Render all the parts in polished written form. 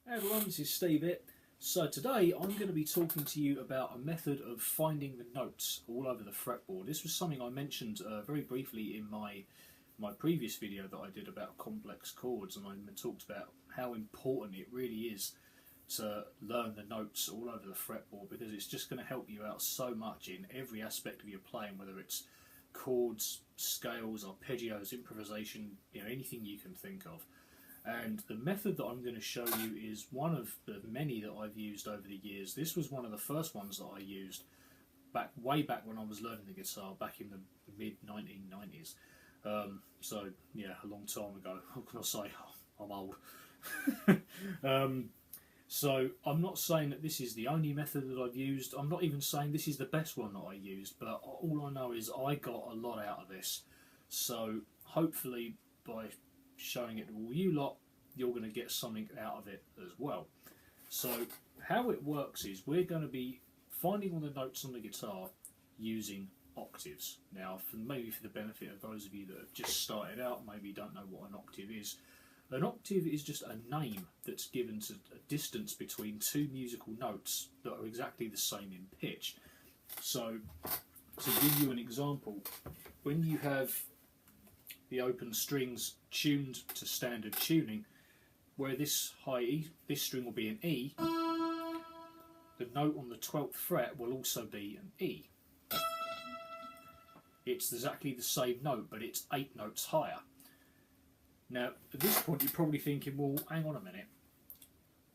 Hey everyone, this is Steve here. So today I'm going to be talking to you about a method of finding the notes all over the fretboard. This was something I mentioned very briefly in my previous video that I did about complex chords, and I talked about how important it really is to learn the notes all over the fretboard, because it's just going to help you out so much in every aspect of your playing, whether it's chords, scales, arpeggios, improvisation, anything you can think of. And the method that I'm going to show you is one of the many that I've used over the years. This was one of the first ones that I used way back when I was learning the guitar, back in the mid-1990s. So yeah, a long time ago. What can I say? I'm old. So I'm not saying that this is the only method that I've used. I'm not even saying this is the best one that I used, but all I know is I got a lot out of this. So hopefully by showing it to all you lot, you're going to get something out of it as well. So how it works is we're going to be finding all the notes on the guitar using octaves. Now, maybe for the benefit of those of you that have just started out, maybe don't know what an octave is. An octave is just a name that's given to a distance between two musical notes that are exactly the same in pitch. So to give you an example, when you have the open strings tuned to standard tuning, where this high E, this string will be an E, the note on the 12th fret will also be an E. It's exactly the same note, but it's 8 notes higher. Now, at this point, you're probably thinking, well, hang on a minute.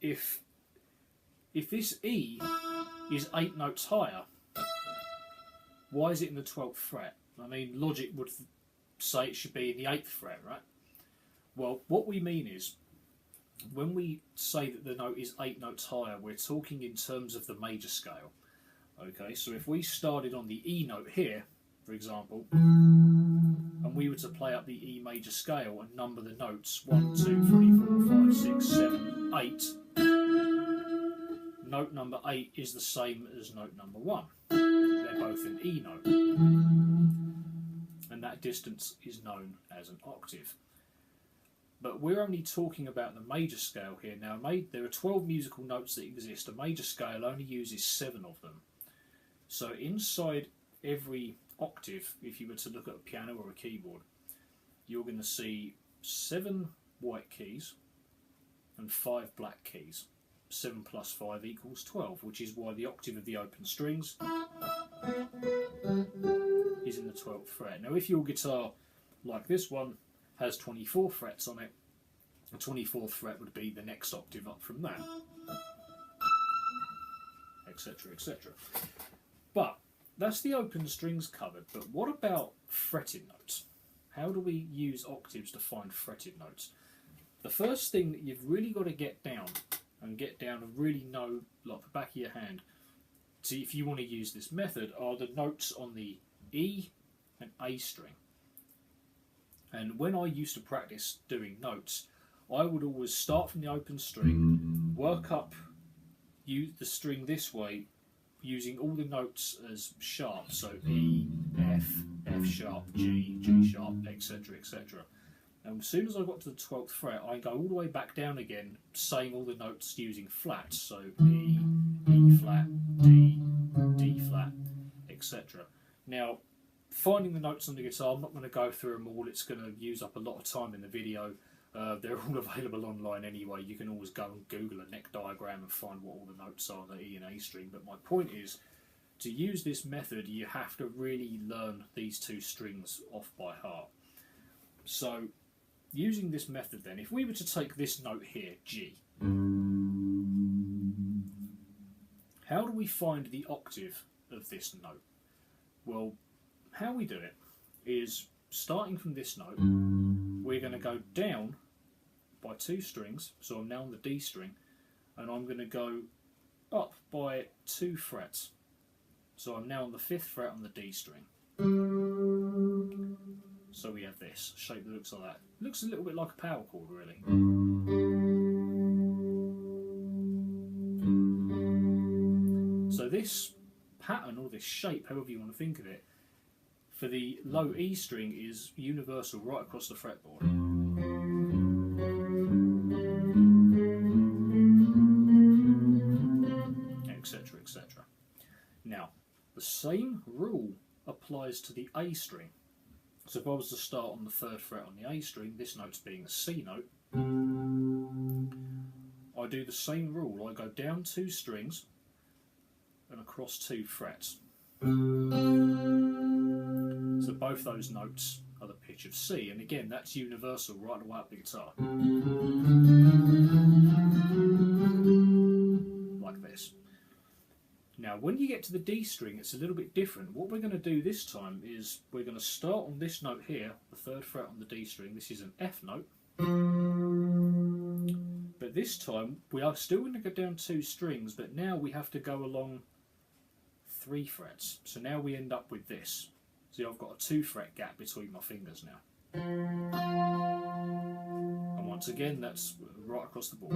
If this E is 8 notes higher, why is it in the 12th fret? I mean, logic would say it should be in the 8th fret, right? Well, what we mean is, when we say that the note is 8 notes higher, we're talking in terms of the major scale. Okay, so if we started on the E note here, for example, and we were to play up the E major scale and number the notes 1, 2, 3, 4, 5, 6, 7, 8, note number 8 is the same as note number 1. They're both an E note. And that distance is known as an octave. But we're only talking about the major scale here. Now, there are 12 musical notes that exist. A major scale only uses 7 of them. So inside every octave, if you were to look at a piano or a keyboard, you're going to see 7 white keys and 5 black keys. 7 plus 5 equals 12, which is why the octave of the open strings is in the 12th fret. Now, if your guitar, like this one, has 24 frets on it, the 24th fret would be the next octave up from that, etc., etc. But that's the open strings covered. But what about fretted notes? How do we use octaves to find fretted notes? The first thing that you've really got to get down and really know, like the back of your hand, see if you want to use this method, are the notes on the E and A string. And when I used to practice doing notes, I would always start from the open string, work up the string this way, using all the notes as sharp, so E, F, F sharp, G, G sharp, etc., etc. And as soon as I got to the 12th fret, I go all the way back down again, saying all the notes using flats, so E, E flat, D, D flat, etc. Now, finding the notes on the guitar, I'm not going to go through them all, it's going to use up a lot of time in the video. They're all available online anyway. You can always go and Google a neck diagram and find what all the notes are on the E and A string. But my point is, to use this method, you have to really learn these two strings off by heart. So, using this method then, if we were to take this note here, G, how do we find the octave of this note? Well, how we do it is, starting from this note, we're going to go down by 2 strings, so I'm now on the D string, and I'm going to go up by 2 frets, so I'm now on the 5th fret on the D string. So we have this shape that looks like that. It looks a little bit like a power chord, really. So this pattern, or this shape, however you want to think of it, for the low E string is universal right across the fretboard. The same rule applies to the A string. So if I was to start on the 3rd fret on the A string, this note's being a C note, I do the same rule. I go down 2 strings and across 2 frets. So both those notes are the pitch of C, and again that's universal right the way up the guitar. Like this. Now when you get to the D string it's a little bit different. What we're going to do this time is we're going to start on this note here, the 3rd fret on the D string. This is an F note. But this time we are still going to go down 2 strings, but now we have to go along 3 frets. So now we end up with this. See, I've got a 2 fret gap between my fingers now. And once again, that's right across the board.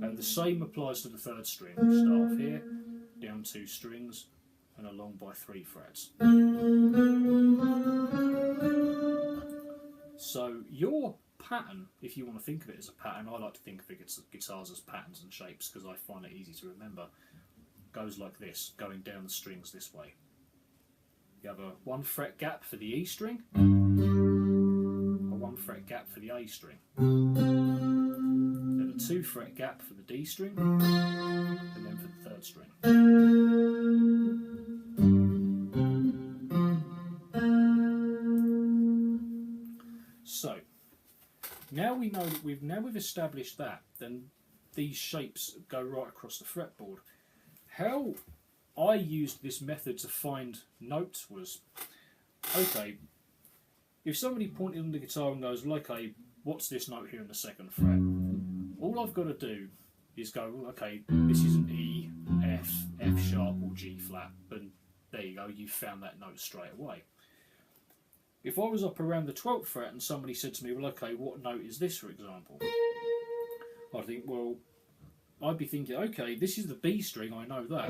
And the same applies to the 3rd string. We start off here, down 2 strings, and along by 3 frets. So your pattern, if you want to think of it as a pattern, I like to think of guitars as patterns and shapes because I find it easy to remember, goes like this, going down the strings this way. You have a 1 fret gap for the E string, a 1 fret gap for the A string, then a 2 fret gap for the D string, and then for the 3rd string. So now we know that we've established that, then these shapes go right across the fretboard. How I used this method to find notes was, okay, if somebody pointed on the guitar and goes, well, okay, what's this note here in the 2nd fret? All I've got to do is go, okay, this is an E, F, F sharp or G flat, and there you go, you found that note straight away. If I was up around the 12th fret and somebody said to me, well, okay, what note is this, for example? I'd think, well, I'd be thinking, okay, this is the B string, I know that.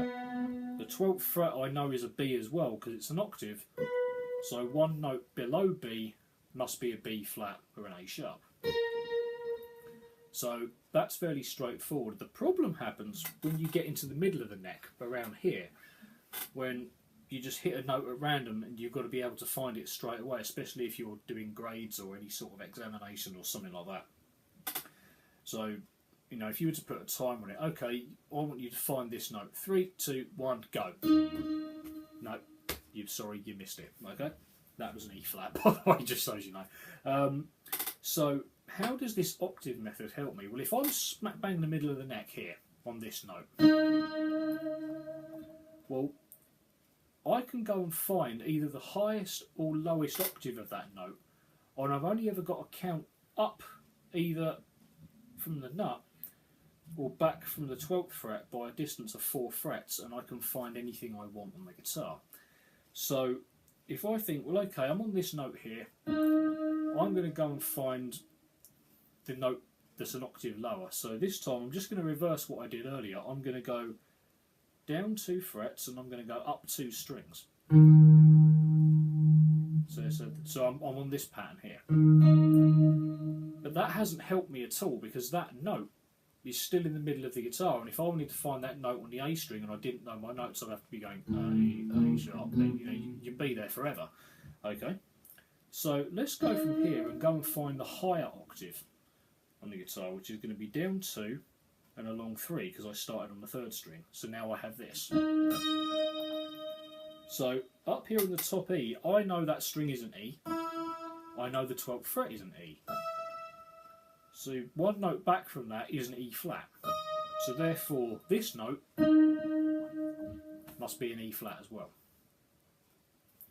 The 12th fret I know is a B as well because it's an octave. So 1 note below B must be a B flat or an A sharp. So that's fairly straightforward. The problem happens when you get into the middle of the neck, around here, when you just hit a note at random and you've got to be able to find it straight away, especially if you're doing grades or any sort of examination or something like that. So, you know, if you were to put a time on it, okay, I want you to find this note. 3, 2, 1, go. No, sorry, you missed it. Okay, that was an E flat, by the way, just so you know. So, how does this octave method help me? Well, if I'm smack bang in the middle of the neck here on this note, well, I can go and find either the highest or lowest octave of that note, and I've only ever got to count up either from the nut or back from the 12th fret by a distance of 4 frets, and I can find anything I want on the guitar. So if I think, well, okay, I'm on this note here, I'm going to go and find the note that's an octave lower. So this time I'm just going to reverse what I did earlier. I'm going to go down 2 frets and I'm going to go up 2 strings. So I'm on this pattern here. But that hasn't helped me at all because that note is still in the middle of the guitar, and if I wanted to find that note on the A string and I didn't know my notes, I'd have to be going A sharp, then you'd be there forever. Okay, so let's go from here and go and find the higher octave on the guitar, which is going to be down 2 and along 3 because I started on the 3rd string. So now I have this. So up here on the top E, I know that string is an E. I know the 12th fret is an E. So 1 note back from that is an E flat. So therefore this note must be an E flat as well.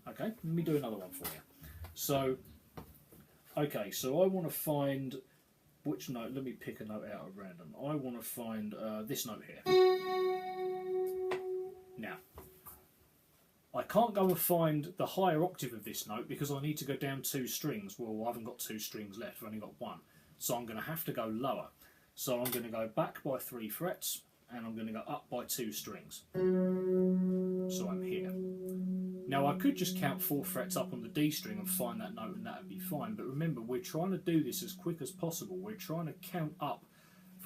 Okay, let me do another one for you. So, okay, so I want to find which note. Let me pick a note out at random. I want to find this note here. Now, I can't go and find the higher octave of this note because I need to go down 2 strings. Well, I haven't got 2 strings left, I've only got 1. So I'm going to have to go lower. So I'm going to go back by 3 frets and I'm going to go up by 2 strings. So I'm here. Now I could just count 4 frets up on the D string and find that note and that would be fine. But remember, we're trying to do this as quick as possible. We're trying to count up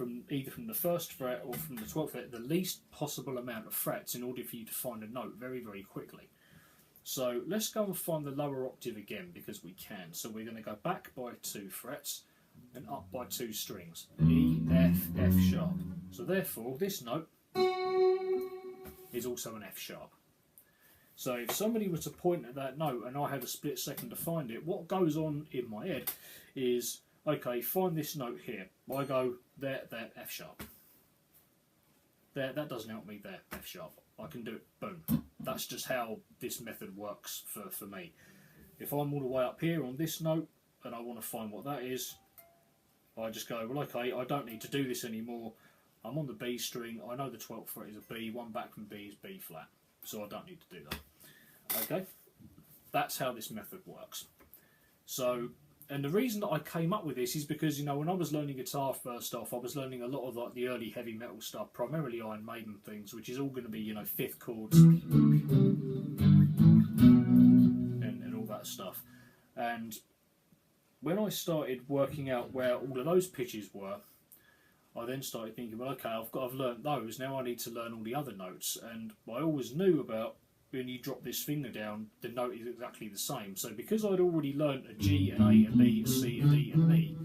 from either from the first fret or from the 12th fret the least possible amount of frets in order for you to find a note very, very quickly. So let's go and find the lower octave again because we can. So we're going to go back by 2 frets and up by 2 strings. E, F, F sharp. So therefore this note is also an F sharp. So if somebody were to point at that note and I had a split second to find it, what goes on in my head is, okay, find this note here. I go there, F sharp. There, that doesn't help me there, F sharp. I can do it, boom. That's just how this method works for me. If I'm all the way up here on this note and I want to find what that is, I just go, well, okay, I don't need to do this anymore. I'm on the B string. I know the 12th fret is a B. One back from B is B flat. So I don't need to do that. Okay? That's how this method works. So, and the reason that I came up with this is because, you know, when I was learning guitar first off, I was learning a lot of like the early heavy metal stuff, primarily Iron Maiden things, which is all going to be, you know, 5th chords and all that stuff. And when I started working out where all of those pitches were, I then started thinking, well, okay, I've learnt those, now I need to learn all the other notes. And I always knew about when you drop this finger down, the note is exactly the same. So because I'd already learnt a G, an A, a B, a C, a D, and an E,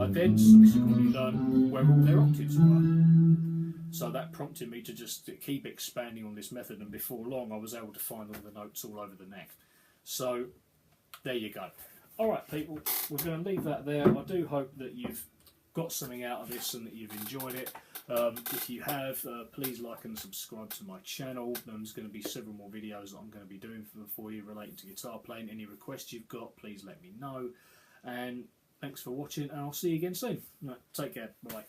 I then subsequently learned where all their octaves were. So that prompted me to just keep expanding on this method, and before long I was able to find all the notes all over the neck. So there you go. Alright people, we're going to leave that there. I do hope that you've got something out of this and that you've enjoyed it. If you have, please like and subscribe to my channel. There's going to be several more videos that I'm going to be doing for you relating to guitar playing. Any requests you've got, please let me know. And thanks for watching, and I'll see you again soon. Right, take care. Bye.